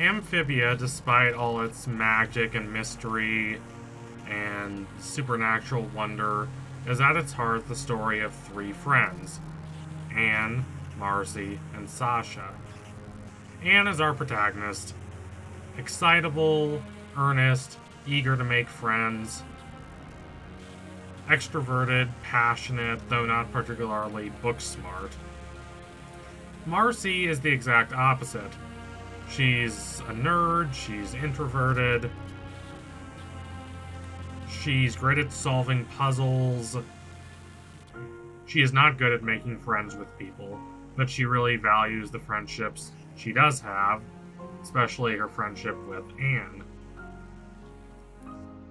Amphibia, despite all its magic and mystery and supernatural wonder, is at its heart the story of three friends: Anne, Marcy, and Sasha. Anne is our protagonist. Excitable, earnest, eager to make friends, extroverted, passionate, though not particularly book-smart. Marcy is the exact opposite. She's a nerd, she's introverted, she's great at solving puzzles. She is not good at making friends with people, but she really values the friendships she does have, especially her friendship with Anne.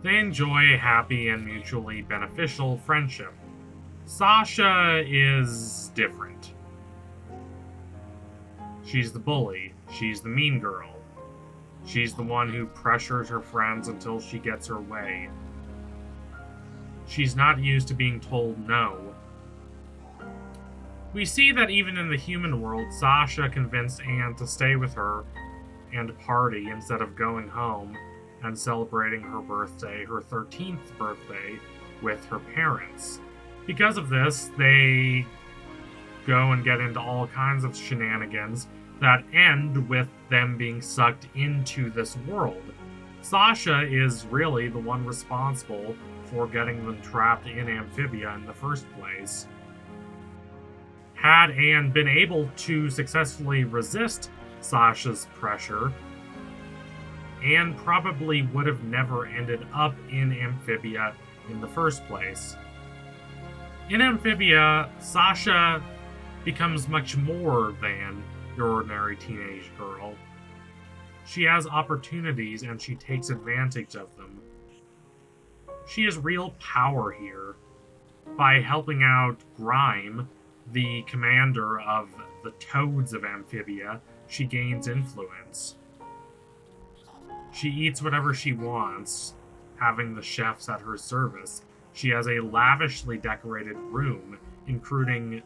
They enjoy a happy and mutually beneficial friendship. Sasha is different. She's the bully. She's the mean girl. She's the one who pressures her friends until she gets her way. She's not used to being told no. We see that even in the human world, Sasha convinced Anne to stay with her and party instead of going home and celebrating her birthday, her 13th birthday, with her parents. Because of this, they go and get into all kinds of shenanigans that end with them being sucked into this world. Sasha is really the one responsible for getting them trapped in Amphibia in the first place. Had Anne been able to successfully resist Sasha's pressure, Anne probably would have never ended up in Amphibia in the first place. In Amphibia, Sasha becomes much more than your ordinary teenage girl. She has opportunities and she takes advantage of them. She has real power here. By helping out Grime, the commander of the Toads of Amphibia, she gains influence. She eats whatever she wants, having the chefs at her service. She has a lavishly decorated room, including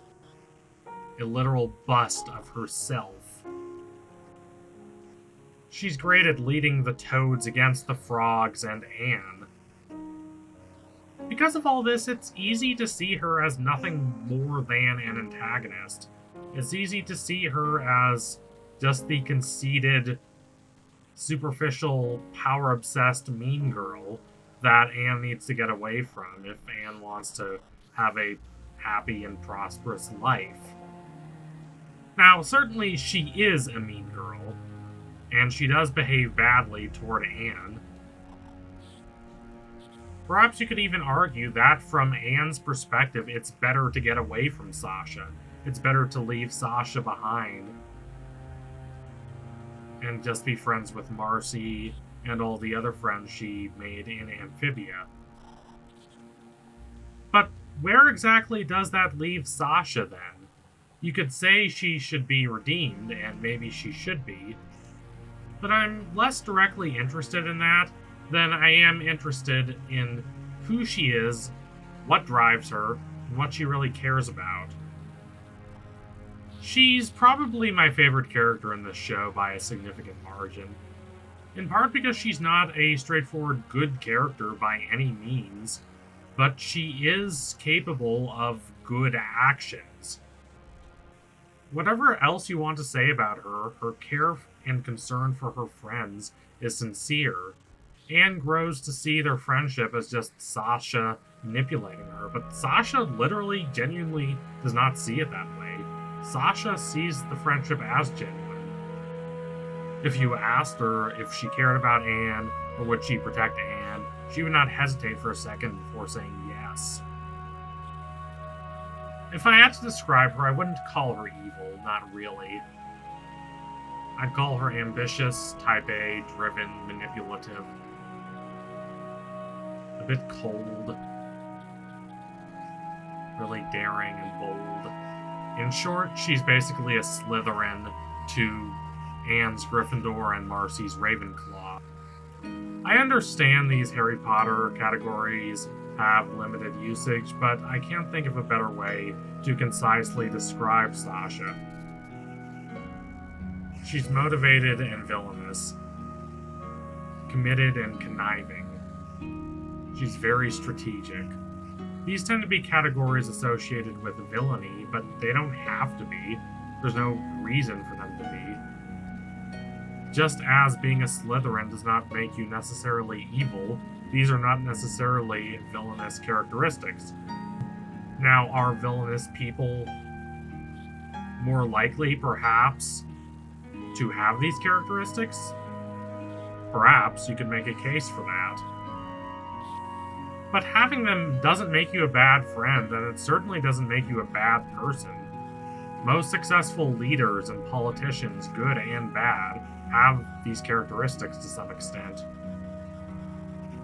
a literal bust of herself. She's great at leading the Toads against the Frogs and Anne. Because of all this, it's easy to see her as nothing more than an antagonist. It's easy to see her as just the conceited, superficial, power-obsessed mean girl that Anne needs to get away from if Anne wants to have a happy and prosperous life. Now, certainly she is a mean girl, and she does behave badly toward Anne. Perhaps you could even argue that from Anne's perspective, it's better to get away from Sasha. It's better to leave Sasha behind and just be friends with Marcy and all the other friends she made in Amphibia. But where exactly does that leave Sasha then? You could say she should be redeemed, and maybe she should be, but I'm less directly interested in that than I am interested in who she is, what drives her, and what she really cares about. She's probably my favorite character in this show by a significant margin, in part because she's not a straightforward good character by any means, but she is capable of good actions. Whatever else you want to say about her, her care and concern for her friends is sincere. Anne grows to see their friendship as just Sasha manipulating her, but Sasha literally, genuinely does not see it that way. Sasha sees the friendship as genuine. If you asked her if she cared about Anne, or would she protect Anne, she would not hesitate for a second before saying yes. If I had to describe her, I wouldn't call her evil, not really. I'd call her ambitious, type A, driven, manipulative. A bit cold. Really daring and bold. In short, she's basically a Slytherin to Anne's Gryffindor and Marcy's Ravenclaw. I understand these Harry Potter categories have limited usage, but I can't think of a better way to concisely describe Sasha. She's motivated and villainous, committed and conniving. She's very strategic. These tend to be categories associated with villainy, but they don't have to be. There's no reason for them to be. Just as being a Slytherin does not make you necessarily evil, these are not necessarily villainous characteristics. Now, are villainous people more likely, perhaps, to have these characteristics? Perhaps you could make a case for that. But having them doesn't make you a bad friend, and it certainly doesn't make you a bad person. Most successful leaders and politicians, good and bad, have these characteristics to some extent.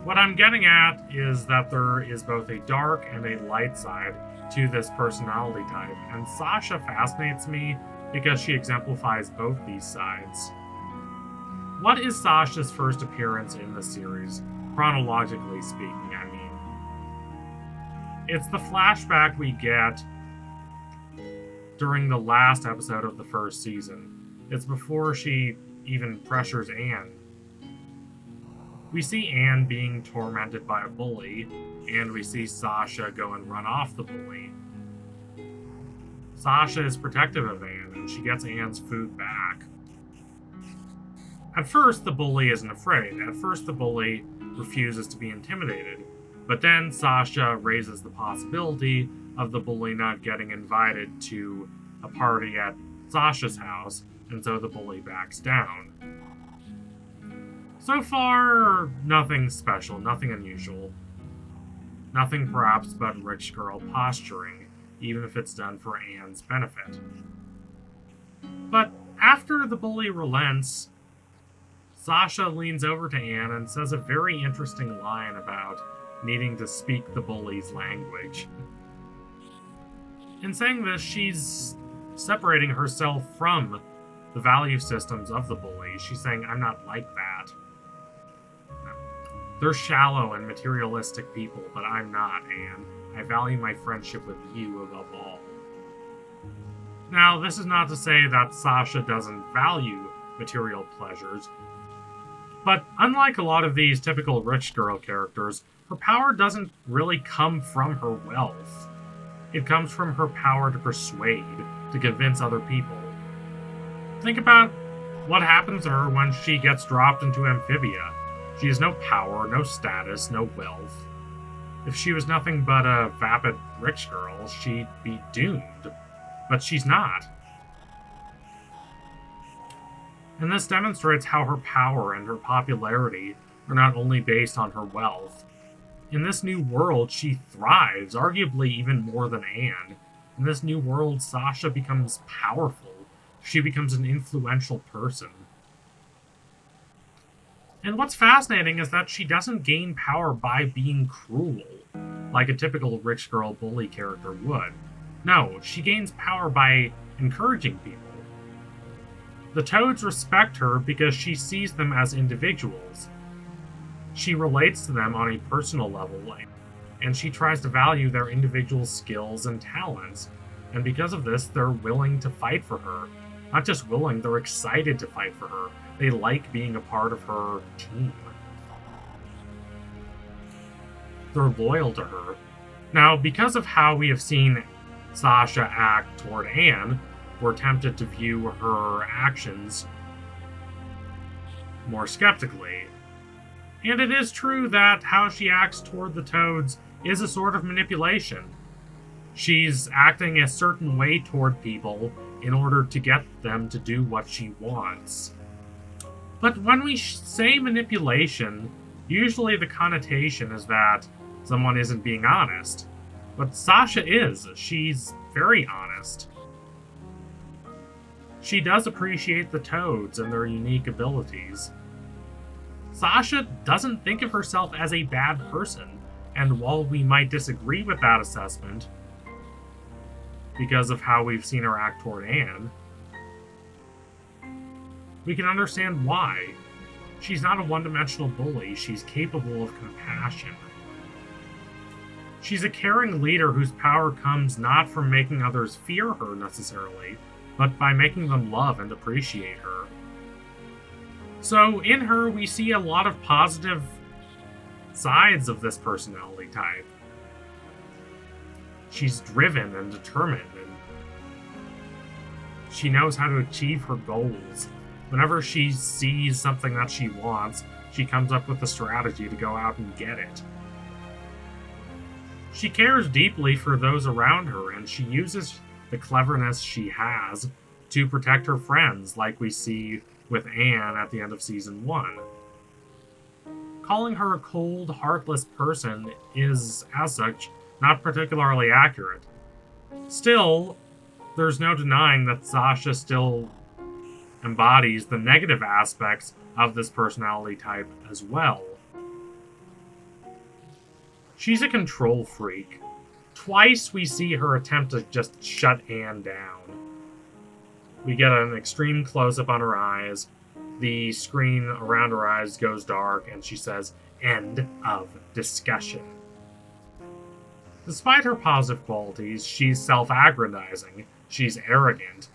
What I'm getting at is that there is both a dark and a light side to this personality type, and Sasha fascinates me because she exemplifies both these sides. What is Sasha's first appearance in the series, chronologically speaking, I mean? It's the flashback we get during the last episode of the first season. It's before she even pressures Anne. We see Anne being tormented by a bully, and we see Sasha go and run off the bully. Sasha is protective of Anne, and she gets Anne's food back. At first, the bully isn't afraid. At first, the bully refuses to be intimidated. But then Sasha raises the possibility of the bully not getting invited to a party at Sasha's house, and so the bully backs down. So far, nothing special, nothing unusual. Nothing perhaps but rich girl posturing, even if it's done for Anne's benefit. But after the bully relents, Sasha leans over to Anne and says a very interesting line about needing to speak the bully's language. In saying this, she's separating herself from the value systems of the bully. She's saying, I'm not like that. No. They're shallow and materialistic people, but I'm not, Anne. I value my friendship with you above all. Now, this is not to say that Sasha doesn't value material pleasures, but unlike a lot of these typical rich girl characters, her power doesn't really come from her wealth. It comes from her power to persuade, to convince other people. Think about what happens to her when she gets dropped into Amphibia. She has no power, no status, no wealth. If she was nothing but a vapid rich girl, she'd be doomed. But she's not. And this demonstrates how her power and her popularity are not only based on her wealth. In this new world, she thrives, arguably even more than Anne. In this new world, Sasha becomes powerful. She becomes an influential person. And what's fascinating is that she doesn't gain power by being cruel, like a typical rich girl bully character would. No, she gains power by encouraging people. The Toads respect her because she sees them as individuals. She relates to them on a personal level, and she tries to value their individual skills and talents. And because of this, they're willing to fight for her. Not just willing, they're excited to fight for her. They like being a part of her team. They're loyal to her. Now, because of how we have seen Sasha act toward Anne, we're tempted to view her actions more skeptically. And it is true that how she acts toward the Toads is a sort of manipulation. She's acting a certain way toward people in order to get them to do what she wants. But when we say manipulation, usually the connotation is that someone isn't being honest. But Sasha is. She's very honest. She does appreciate the Toads and their unique abilities. Sasha doesn't think of herself as a bad person, and while we might disagree with that assessment, because of how we've seen her act toward Anne, we can understand why. She's not a one-dimensional bully, she's capable of compassion. She's a caring leader whose power comes not from making others fear her necessarily, but by making them love and appreciate her. So in her, we see a lot of positive sides of this personality type. She's driven and determined, and she knows how to achieve her goals. Whenever she sees something that she wants, she comes up with a strategy to go out and get it. She cares deeply for those around her, and she uses the cleverness she has to protect her friends, like we see with Anne at the end of Season 1. Calling her a cold, heartless person is, as such, not particularly accurate. Still, there's no denying that Sasha still embodies the negative aspects of this personality type as well. She's a control freak. Twice we see her attempt to just shut Anne down. We get an extreme close-up on her eyes. The screen around her eyes goes dark, and she says, "End of discussion." Despite her positive qualities, she's self-aggrandizing. She's arrogant.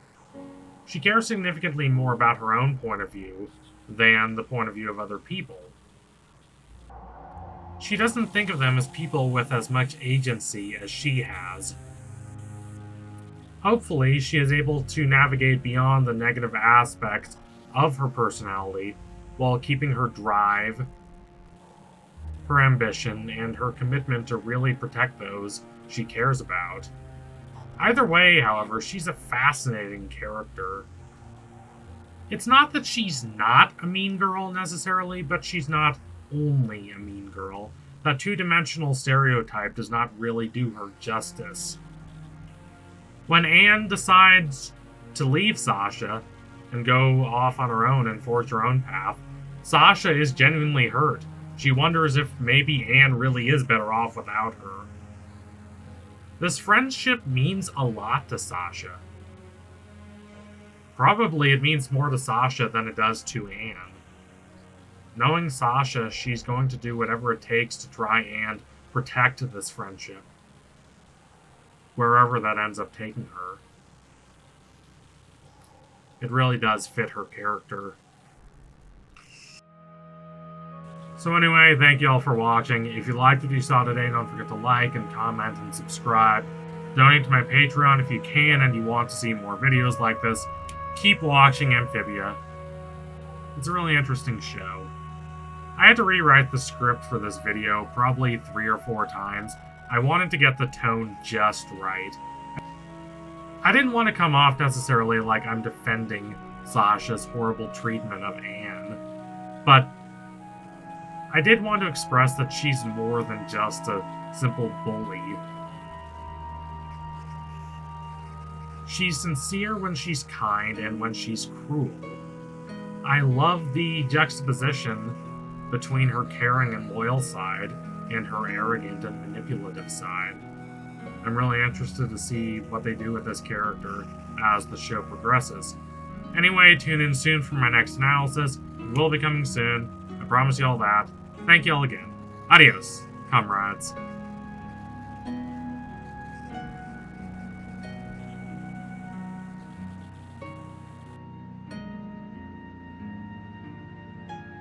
She cares significantly more about her own point of view than the point of view of other people. She doesn't think of them as people with as much agency as she has. Hopefully, she is able to navigate beyond the negative aspects of her personality while keeping her drive, her ambition, and her commitment to really protect those she cares about. Either way, however, she's a fascinating character. It's not that she's not a mean girl necessarily, but she's not only a mean girl. That two-dimensional stereotype does not really do her justice. When Anne decides to leave Sasha and go off on her own and forge her own path, Sasha is genuinely hurt. She wonders if maybe Anne really is better off without her. This friendship means a lot to Sasha. Probably it means more to Sasha than it does to Anne. Knowing Sasha, she's going to do whatever it takes to try and protect this friendship, wherever that ends up taking her. It really does fit her character. So anyway, thank you all for watching. If you liked what you saw today, don't forget to like and comment and subscribe. Donate to my Patreon if you can and you want to see more videos like this. Keep watching Amphibia. It's a really interesting show. I had to rewrite the script for this video probably 3 or 4 times. I wanted to get the tone just right. I didn't want to come off necessarily like I'm defending Sasha's horrible treatment of Anne, but I did want to express that she's more than just a simple bully. She's sincere when she's kind and when she's cruel. I love the juxtaposition between her caring and loyal side and her arrogant and manipulative side. I'm really interested to see what they do with this character as the show progresses. Anyway, tune in soon for my next analysis. It will be coming soon. I promise you all that. Thank you all again. Adios, comrades.